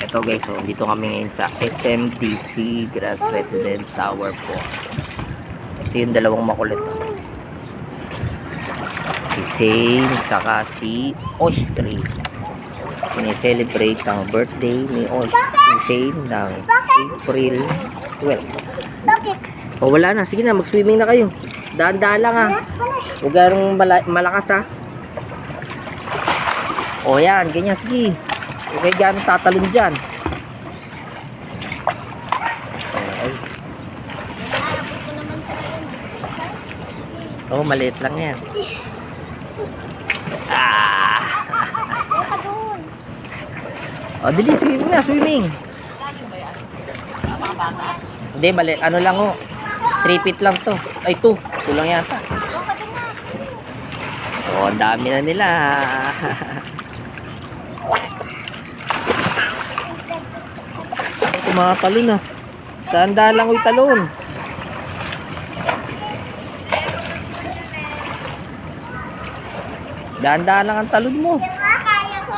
Ito guys, so dito kami ngayon sa SMTC Grass Resident Tower po. Ito yung dalawang makulit. Si Zane saka si Ostri. Sineselebrate ang birthday ni Zane ng April 12. Bakit? O wala na, sige na, mag-swimming na kayo. Daan-daan lang ha. Huwag ganong malakas ha. O yan, ganyan, sige. Huwag kayo ganong tatalon dyan. Okay. Oh, maliit lang yan. Ah. O, dili, swimming na, swimming. Hindi, mali. Ano lang ho. 3 feet lang to. Ay, 2. Ito lang yata. O, ang dami na nila. Ito mga talon na. Tanda lang yung talon. Dahan-dahan lang ang talon mo. Kaya ko.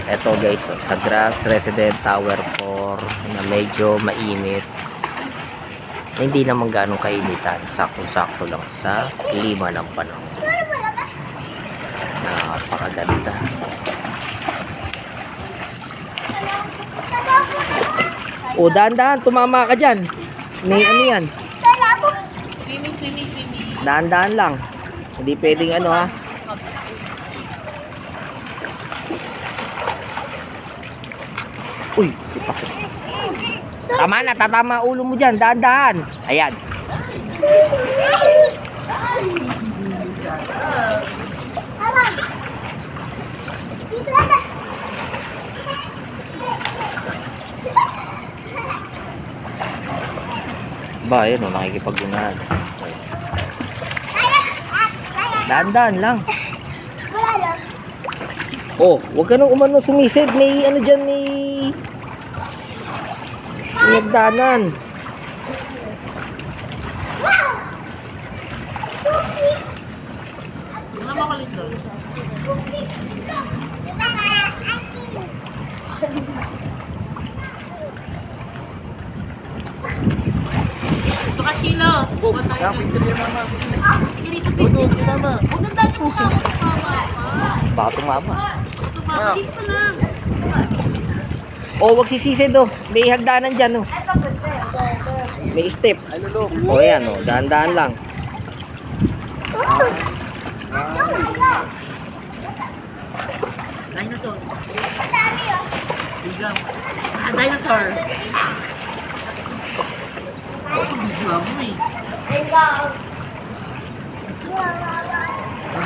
Eto guys, sa Grass Resident Tower 4 na medyo mainit. Hindi naman ganong kainitan. Sakto-sakto lang sa klima ng panahon. Napakaganda. O, dahan-dahan. Tumama ka dyan. May ano yan. Dahan-dahan lang. Hindi pwedeng ano ha. Uy, tipak. Tama na, tatama ulo mo dyan. Dahan-dahan. Ayan. Ba, yun o, nakikipag-unahan. Dahan-dahan lang. Oh, huwag ka nang umano sumisid. May ano dyan, may nagdanan. Ito ka, Shilo. Baka tumama. Dito lang. Oh, wag sisisid oh. May hagdanan dyan oh. May step. Oh, yan oh. Dahan-dahan lang. Dinosaur. Biglang. Dinosaur. Biglang mo eh.